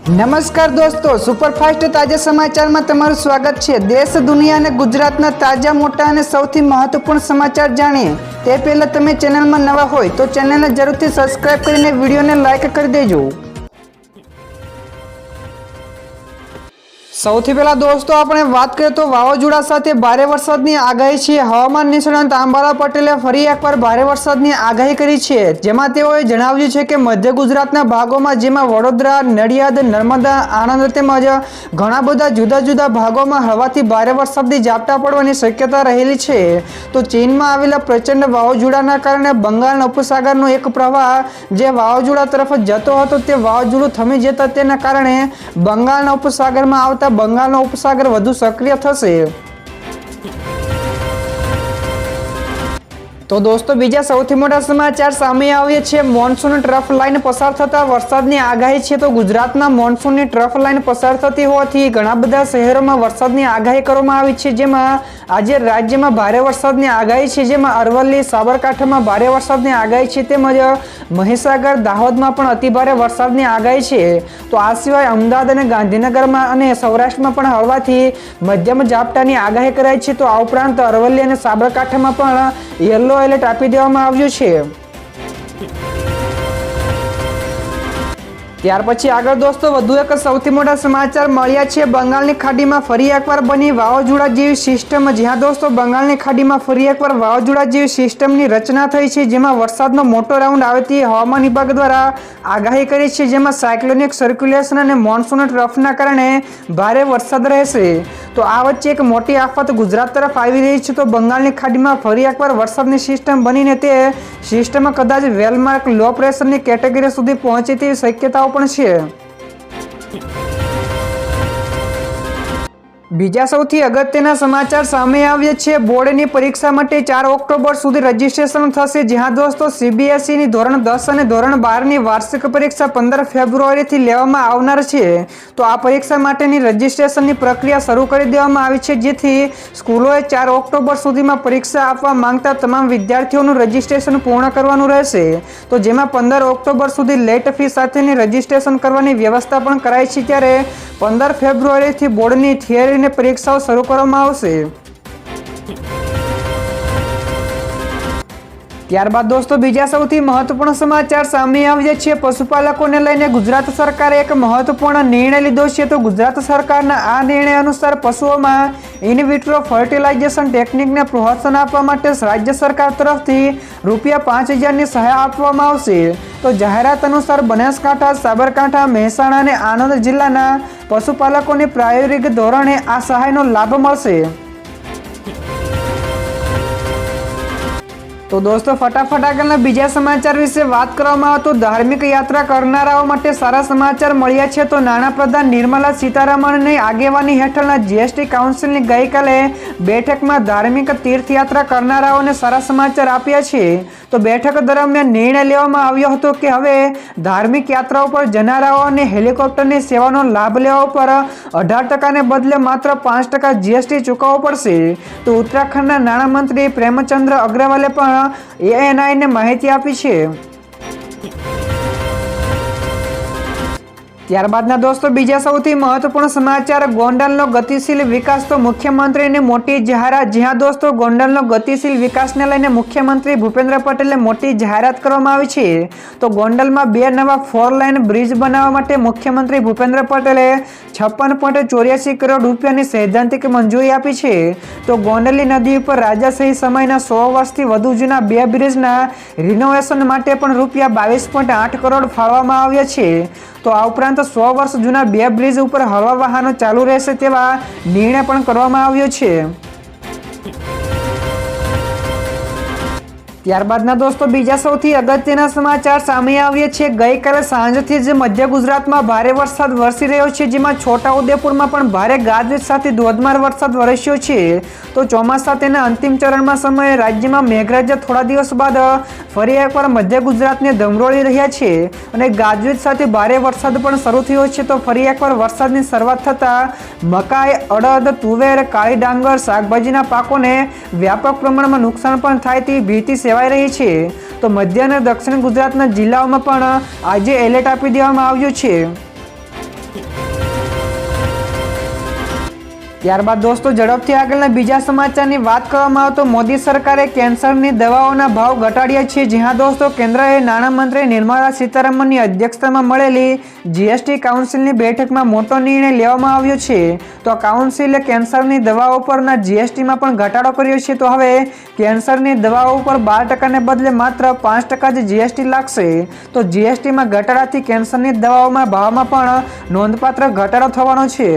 નમસ્કાર દોસ્તો, સુપરફાસ્ટ તાજા સમાચારમાં તમારું સ્વાગત છે। દેશ, દુનિયા અને ગુજરાતના તાજા, મોટા અને સૌથી મહત્વપૂર્ણ સમાચાર જાણીએ તે પહેલા તમે ચેનલમાં નવા હોય તો ચેનલને જરૂરથી સબસ્ક્રાઇબ કરીને વિડીયોને લાઇક કરી દેજો। સૌથી પહેલા દોસ્તો આપણે વાત કરીએ તો વાવાઝોડા સાથે ભારે વરસાદની આગાહી છે। હવામાન નિષ્ણાત અંબાલાલ પટેલે ફરી એકવાર ભારે વરસાદની આગાહી કરી છે, જેમાં તેઓએ જણાવ્યું છે કે મધ્ય ગુજરાતના ભાગોમાં જેમાં વડોદરા, નડિયાદ, નર્મદા, આણંદ તેમજ ઘણા બધા જુદા જુદા ભાગોમાં હળવાથી ભારે વરસાદની ઝાપટા પડવાની શક્યતા રહેલી છે। તો ચીનમાં આવેલા પ્રચંડ વાવાઝોડાના કારણે બંગાળના ઉપસાગરનો એક પ્રવાહ જે વાવાઝોડા તરફ જતો હતો તે વાવાઝોડું થમી જતા તેના કારણે બંગાળના ઉપસાગરમાં આવતા બંગાળનો ઉપસાગર વધુ સક્રિય થશે। તો દોસ્તો બીજા સૌથી મોટા સમાચાર સામે આવ્યા છે। મોન્સૂન ટ્રફ લાઇન પસાર થતા વરસાદની આગાહી છે। તો ગુજરાતમાં મોન્સૂનની ટ્રફ લાઇન પસાર થતી હોવાથી ઘણા બધા શહેરોમાં વરસાદની આગાહી કરવામાં આવી છે, જેમાં આજે રાજ્યમાં ભારે વરસાદની આગાહી છે, જેમાં અરવલ્લી, સાબરકાંઠામાં ભારે વરસાદની આગાહી છે, તેમજ મહીસાગર, દાહોદમાં પણ અતિભારે વરસાદની આગાહી છે। તો આ સિવાય અમદાવાદ અને ગાંધીનગરમાં અને સૌરાષ્ટ્રમાં પણ હળવાથી મધ્યમ ઝાપટાની આગાહી કરાઈ છે। તો આ ઉપરાંત અરવલ્લી અને સાબરકાંઠામાં પણ યલો એલર્ટ આપી દેવામાં આવ્યું છે। ત્યાર પછી આગળ દોસ્તો વધુ એક સૌથી મોટા સમાચાર મળ્યા છે। બંગાળની ખાડીમાં ફરી એકવાર બની વાવાઝોડા જેવી સિસ્ટમ। જ્યાં દોસ્તો બંગાળની ખાડીમાં ફરી એકવાર વાવાઝોડા જેવી સિસ્ટમની રચના થઈ છે, જેમાં વરસાદનો મોટો રાઉન્ડ આવતી હવામાન વિભાગ દ્વારા આગાહી કરી છે, જેમાં સાયક્લોનિક સર્ક્યુલેશન અને મોન્સૂન ટ્રફના કારણે ભારે વરસાદ રહેશે। તો આ વચ્ચે એક મોટી આફત ગુજરાત તરફ આવી રહી છે। તો બંગાળની ખાડીમાં ફરી એકવાર વરસાદની સિસ્ટમ બનીને તે સિસ્ટમ કદાચ વેલમાર્ક લો પ્રેશરની કેટેગરી સુધી પહોંચે તેવી શક્યતાઓ પણ છે। બીજા સૌથી અગત્યના સમાચાર સામે આવ્યા છે। બોર્ડની પરીક્ષા માટે 4 ઓક્ટોબર સુધી રજીસ્ટ્રેશન થશે। જ્યાં દોસ્તો સીબીએસઈની ધોરણ 10 અને ધોરણ 12ની વાર્ષિક પરીક્ષા 15 ફેબ્રુઆરીથી લેવામાં આવનાર છે। તો આ પરીક્ષા માટેની રજીસ્ટ્રેશનની પ્રક્રિયા શરૂ કરી દેવામાં આવી છે, જેથી સ્કૂલોએ 4 ઓક્ટોબર સુધીમાં પરીક્ષા આપવા માંગતા તમામ વિદ્યાર્થીઓનું રજીસ્ટ્રેશન પૂર્ણ કરવાનું રહેશે। તો જેમાં 15 ઓક્ટોબર સુધી લેટ ફી સાથેની રજીસ્ટ્રેશન કરવાની વ્યવસ્થા પણ કરાઈ છે। ત્યારે 15 ફેબ્રુઆરીથી બોર્ડની થિયરી પરીક્ષાઓ શરૂ કરવામાં આવશે। ત્યારબાદ દોસ્તો બીજા સૌથી મહત્વપૂર્ણ સમાચાર સામે આવ્યા છે। પશુપાલકોને લઈને ગુજરાત સરકારે એક મહત્વપૂર્ણ નિર્ણય લીધો છે। તો ગુજરાત સરકારના આ નિર્ણય અનુસાર પશુઓમાં ઇન વિટ્રો ફર્ટિલાઇઝેશન ટેકનિકને પ્રોત્સાહન આપવા માટે રાજ્ય સરકાર તરફથી ₹5000ની સહાય આપવામાં આવશે। તો જાહેરાત અનુસાર બનાસકાંઠા, સાબરકાંઠા, મહેસાણા અને આણંદ જિલ્લાના પશુપાલકોને પ્રાયોગિક ધોરણે આ સહાયનો લાભ મળશે। તો દોસ્તો ફટાફટ આગળના બીજા સમાચાર વિશે વાત કરવામાં આવે તો ધાર્મિક યાત્રા કરનારાઓ માટે સારા સમાચાર મળ્યા છે। તો નાણાપ્રધાન નિર્મલા સીતારામનની આગેવાની હેઠળના જીએસટી કાઉન્સિલની ગઈકાલે બેઠકમાં ધાર્મિક તીર્થયાત્રા કરનારાઓને સારા સમાચાર આપ્યા છે। તો બેઠક દરમિયાન નિર્ણય લેવામાં આવ્યો હતો કે હવે ધાર્મિક યાત્રાઓ પર જનારાઓ અને હેલિકોપ્ટરની સેવાનો લાભ લેવા ઉપર 18% બદલે માત્ર 5% જીએસટી ચૂકવવો પડશે। તો ઉત્તરાખંડના નાણામંત્રી પ્રેમચંદ્ર અગ્રવાલે પણ એએનઆઈને માહિતી આપી છે। ત્યારબાદના દોસ્તો બીજા સૌથી મહત્વપૂર્ણ સમાચાર ગોંડલનો ગતિશીલ વિકાસ। તો મુખ્યમંત્રીની મોટી જાહેરાત। જ્યાં દોસ્તો ગોંડલનો ગતિશીલ વિકાસને લઈને મુખ્યમંત્રી ભૂપેન્દ્ર પટેલે મોટી જાહેરાત કરવામાં આવી છે। તો ગોંડલમાં 2 નવા 4 લાઇન બ્રિજ બનાવવા માટે મુખ્યમંત્રી ભૂપેન્દ્ર પટેલે 56.84 કરોડ રૂપિયાની સૈદ્ધાંતિક મંજૂરી આપી છે। તો ગોંડલની નદી ઉપર રાજાશાહી સમયના 100 વર્ષથી વધુ જૂના 2 બ્રિજના રિનોવેશન માટે પણ ₹22.8 કરોડ ફાળવવામાં આવ્યા છે। તો આ ઉપરાંત 100 વર્ષ જૂના 2 બ્રિજ ઉપર હળવા વાહનો ચાલુ રહેશે તેવા નિર્ણય પણ કરવામાં આવ્યો છે। ત્યારબાદના દોસ્તો બીજા સૌથી અગત્યના સમાચાર સામે આવ્યા છે। ગઈકાલે સાંજથી જ મધ્ય ગુજરાતમાં ભારે વરસાદ વરસી રહ્યો છે, જેમાં છોટાઉદેપુરમાં પણ ભારે ગાજવીજ સાથે ધોધમાર વરસાદ વરસ્યો છે। તો ચોમાસા તેના અંતિમ ચરણમાં સમયે રાજ્યમાં મેઘરાજા થોડા દિવસ બાદ ફરી એકવાર મધ્ય ગુજરાતને ધમરોળી રહ્યા છે અને ગાજવીજ સાથે ભારે વરસાદ પણ શરૂ થયો છે। તો ફરી એકવાર વરસાદની શરૂઆત થતાં મકાઈ, અડદ, તુવેર, કાળી ડાંગર, શાકભાજીના પાકોને વ્યાપક પ્રમાણમાં નુકસાન પણ થાય તેવી ભીતિ સેવાઈ રહી છે। તો મધ્ય અને દક્ષિણ ગુજરાતના જિલ્લાઓમાં પણ આજે એલર્ટ આપી દેવામાં આવ્યું છે। ત્યારબાદ દોસ્તો ઝડપથી આગળના બીજા સમાચારની વાત કરવામાં આવે તો મોદી સરકારે કેન્સરની દવાઓના ભાવ ઘટાડ્યા છે. જ્યાં દોસ્તો કેન્દ્રએ નાણામંત્રી નિર્મલા સીતારમણની અધ્યક્ષતામાં મળેલી જીએસટી કાઉન્સિલની બેઠકમાં મોટો નિર્ણય લેવામાં આવ્યો છે. તો કાઉન્સિલે કેન્સરની દવાઓ પરના જીએસટીમાં પણ ઘટાડો કર્યો છે. તો હવે કેન્સરની દવાઓ પર 12% બદલે માત્ર 5% જ જીએસટી લાગશે. તો જીએસટીમાં ઘટાડાથી કેન્સરની દવાઓમાં ભાવમાં પણ નોંધપાત્ર ઘટાડો થવાનો છે.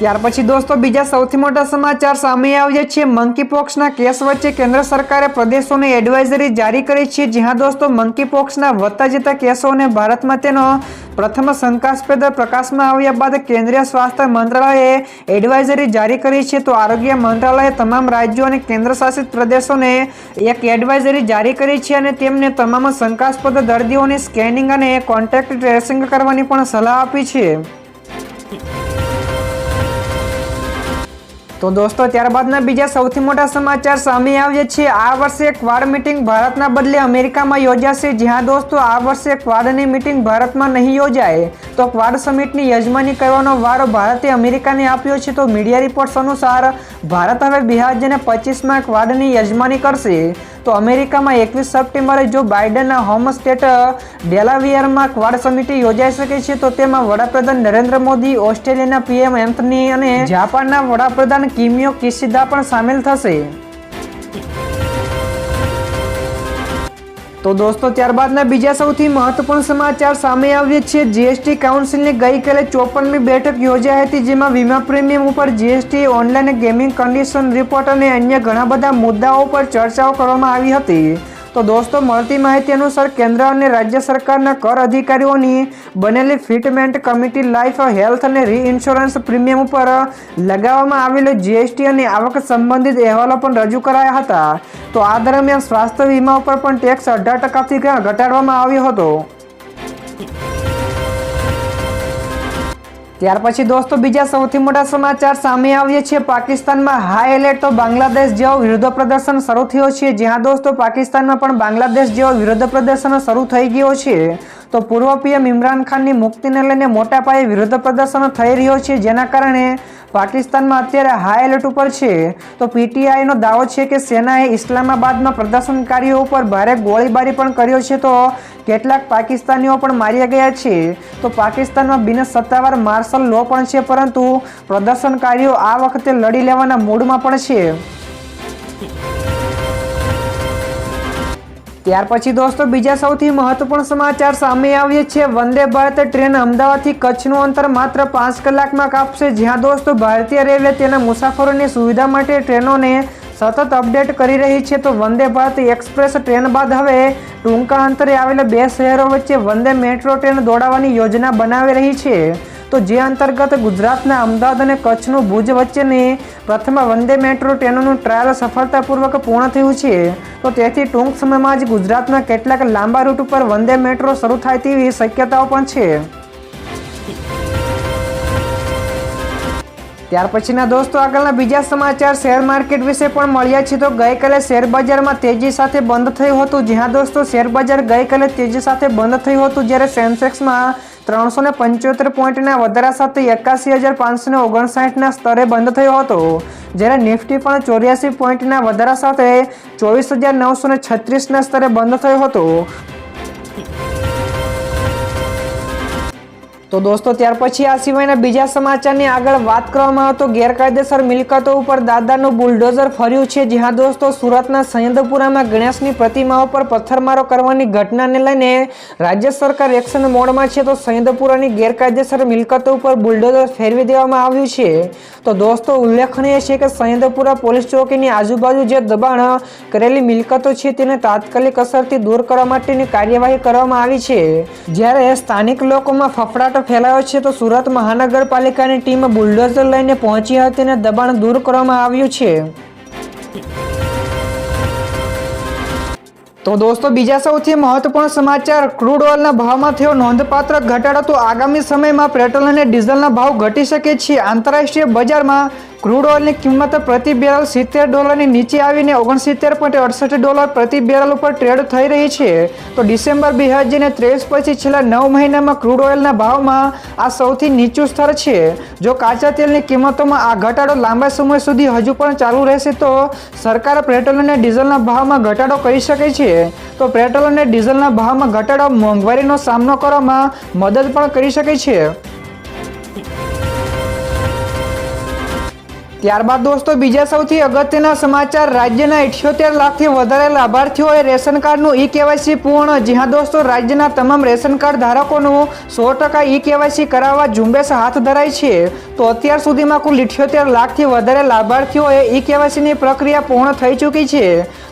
ત્યાર પછી દોસ્તો બીજા સૌથી મોટા સમાચાર સામે આવ્યા છે. મંકીપોક્સના કેસ વચ્ચે કેન્દ્ર સરકારે પ્રદેશોને એડવાઇઝરી જારી કરી છે. જ્યાં દોસ્તો મંકીપોક્સના વધતા જતા કેસોને ભારતમાં તેનો પ્રથમ શંકાસ્પદ પ્રકાશમાં આવ્યા બાદ કેન્દ્રીય સ્વાસ્થ્ય મંત્રાલયે એડવાઇઝરી જારી કરી છે. તો આરોગ્ય મંત્રાલયે તમામ રાજ્યો અને કેન્દ્રશાસિત પ્રદેશોને એક એડવાઇઝરી જારી કરી છે અને તેમને તમામ શંકાસ્પદ દર્દીઓની સ્કેનિંગ અને કોન્ટેક્ટ ટ્રેસિંગ કરવાની પણ સલાહ આપી છે. તો દોસ્તો ત્યારબાદના બીજા સૌથી મોટા સમાચાર સામે આવ્યા છે. આ વર્ષે ક્વાડ મીટિંગ ભારતના બદલે અમેરિકામાં યોજાશે. જ્યાં દોસ્તો આ વર્ષે ક્વાડની મીટિંગ ભારતમાં નહીં યોજાય. તો ક્વાડ સમિટની યજમાની કરવાનો વારો ભારતે અમેરિકાને આપ્યો છે. તો મીડિયા રિપોર્ટ્સ અનુસાર ભારત હવે 2025માં ક્વાડની યજમાની કરશે. તો અમેરિકામાં 21 સપ્ટેમ્બરે જો બાઇડનના હોમ સ્ટેટ ડેલાવિયરમાં ક્વાડ સમિટી યોજાઈ શકે છે. તો તેમાં વડાપ્રધાન નરેન્દ્ર મોદી, ઓસ્ટ્રેલિયાના પીએમ એન્થની અને જાપાનના વડાપ્રધાન કિમિયો કિશિદા પણ સામેલ થશે. તો દોસ્તો ત્યારબાદના બીજા સૌથી મહત્વપૂર્ણ સમાચાર સામે આવ્યા છે. જીએસટી કાઉન્સિલની ગઈકાલે 54મી બેઠક યોજાઈ હતી. જેમાં વીમા પ્રીમિયમ ઉપર GST, online gaming condition report અને અન્ય ઘણા બધા મુદ્દાઓ પર ચર્ચાઓ કરવામાં આવી હતી. તો દોસ્તો મળતી માહિતી અનુસાર કેન્દ્ર અને રાજ્ય સરકારના કર અધિકારીઓની બનેલી ફિટમેન્ટ કમિટી લાઈફ, હેલ્થ અને રીઇન્સ્યોરન્સ પ્રીમિયમ ઉપર લગાવવામાં આવેલો જીએસટી અને આવક સંબંધિત અહેવાલો પણ રજૂ કરાયા હતા. તો આ દરમિયાન સ્વાસ્થ્ય વીમા ઉપર પણ ટેક્સ 18%થી ઘટાડવામાં આવ્યો હતો. ત્યાર પછી દોસ્તો બીજા સૌથી મોટા સમાચાર સામે આવ્યા છે. પાકિસ્તાનમાં હાઈ એલર્ટ. તો બાંગ્લાદેશ જેવો વિરોધ પ્રદર્શન શરૂ થયો છે. જ્યાં દોસ્તો પાકિસ્તાનમાં પણ બાંગ્લાદેશ જેવો વિરોધ પ્રદર્શન શરૂ થઈ ગયો છે. તો પૂર્વ પીએમ ઇમરાન ખાનની મુક્તિને લઈને મોટા પાયે વિરોધ પ્રદર્શન થઈ રહ્યો છે. જેના કારણે પાકિસ્તાનમાં અત્યારે હાઈ એલર્ટ ઉપર છે. તો પીટીઆઈનો દાવો છે કે સેનાએ ઇસ્લામાબાદમાં પ્રદર્શનકારીઓ ઉપર ભારે ગોળીબારી પણ કર્યો છે. તો કેટલાક પાકિસ્તાનીઓ પણ માર્યા ગયા છે. તો પાકિસ્તાનમાં બિન સત્તાવાર માર્શલ લો પણ છે, પરંતુ પ્રદર્શનકારીઓ આ વખતે લડી લેવાના મૂડમાં પણ છે. ત્યાર પછી દોસ્તો બીજા સૌથી મહત્વપૂર્ણ સમાચાર સામે આવ્યા છે. વંદે ભારત ટ્રેન અમદાવાદથી કચ્છનું અંતર માત્ર 5 કલાકમાં કાપશે. જ્યાં દોસ્તો ભારતીય રેલવે તેના મુસાફરોની સુવિધા માટે ટ્રેનોને સતત અપડેટ કરી રહી છે. તો વંદે ભારત એક્સપ્રેસ ટ્રેન બાદ હવે ટૂંકા અંતરે આવેલા 2 શહેરો વચ્ચે વંદે મેટ્રો ટ્રેન દોડાવવાની યોજના બનાવી રહી છે. તો જે અંતર્ગત ગુજરાતના અમદાવાદ અને કચ્છનું ભુજ વચ્ચેની પ્રથમ વંદે મેટ્રો ટ્રેનોનું ટ્રાયલ સફળતાપૂર્વક પૂર્ણ થયું છે. તો તેથી ટૂંક સમયમાં જ ગુજરાતના કેટલાક લાંબા રૂટ ઉપર વંદે મેટ્રો શરૂ થાય તેવી શક્યતાઓ પણ છે. ત્યાર પછીના દોસ્તો આગળના બીજા સમાચાર શેર માર્કેટ વિશે પણ મળ્યા છે. તો ગઈકાલે શેર બજારમાં તેજી સાથે બંધ થયું હતું. જ્યાં દોસ્તો શેર બજાર ગઈકાલે તેજી સાથે બંધ થયું હતું. જ્યારે સેન્સેક્સમાં 375 પોઈન્ટના વધારા સાથે 81,559ના સ્તરે બંધ થયો હતો. જ્યારે નિફ્ટી પણ 84 પોઈન્ટના વધારા સાથે 24,936ના સ્તરે બંધ થયો હતો. તો દોસ્તો ત્યાર પછી આ સિવાયના બીજા સમાચારની આગળ વાત કરવામાં આવે તો ગેરકાયદેસર મિલકતો ઉપર દાદાનું બુલડોઝર ફર્યું છે. જ્યાં દોસ્તો સુરતના સૈયદપુરામાં ગણેશની પ્રતિમાઓ પર પથ્થરમારો કરવાની ઘટનાને લઈને રાજ્ય સરકાર એક્શન મોડમાં છે. તો સૈયદપુરાની ગેરકાયદેસર મિલકતો ઉપર બુલડોઝર ફેરવી દેવામાં આવ્યું છે. તો દોસ્તો ઉલ્લેખનીય છે કે સૈયદપુરા પોલીસ ચોકીની આજુબાજુ જે દબાણ કરેલી મિલકતો છે તેને તાત્કાલિક અસરથી દૂર કરવા માટેની કાર્યવાહી કરવામાં આવી છે. જ્યારે સ્થાનિક લોકોમાં ફફડાટ ફેલાયો છે. તો સુરત મહાનગરપાલિકાની ટીમ બુલડોઝર લઈને પહોંચી હતી અને દબાણ દૂર કરવામાં આવ્યું છે. તો દોસ્તો બીજા સૌથી મહત્વપૂર્ણ સમાચાર, ક્રૂડ ઓઇલના ભાવમાં થયો નોંધપાત્ર ઘટાડો. તો આગામી સમયમાં પેટ્રોલ અને ડીઝલના ભાવ ઘટી શકે છે. આંતરરાષ્ટ્રીય બજારમાં ક્રૂડ ઓઇલની કિંમત પ્રતિ બેરલ $70 નીચે આવીને $69.68 પ્રતિ બેરલ ઉપર ટ્રેડ થઈ રહી છે. તો ડિસેમ્બર 2023 પછી છેલ્લા 9 મહિનામાં ક્રૂડ ઓઇલના ભાવમાં આ સૌથી નીચું સ્તર છે. જો કાચા તેલની કિંમતોમાં આ ઘટાડો લાંબા સમય સુધી હજુ પણ ચાલુ રહેશે તો સરકાર પેટ્રોલ અને ડીઝલના ભાવમાં ઘટાડો કરી શકે છે. તો પેટ્રોલ અને ડીઝલના ભાવમાં ઘટાડો મોંઘવારીનો સામનો કરવામાં મદદ પણ કરી શકે છે. ત્યારબાદ દોસ્તો બીજા સૌથી અગત્યના સમાચાર, રાજ્યના 78 લાખથી વધારે લાભાર્થીઓએ રેશન કાર્ડનું ઈ-કેવાયસી પૂર્ણ. જી હા દોસ્તો, રાજ્યના તમામ રેશન કાર્ડ ધારકોનું 100% ઈ-કેવાયસી કરાવવા ઝુંબેશ હાથ ધરાઈ છે. તો અત્યાર સુધીમાં કુલ 78 લાખથી વધારે લાભાર્થીઓએ ઈ-કેવાયસીની પ્રક્રિયા પૂર્ણ થઈ ચૂકી છે.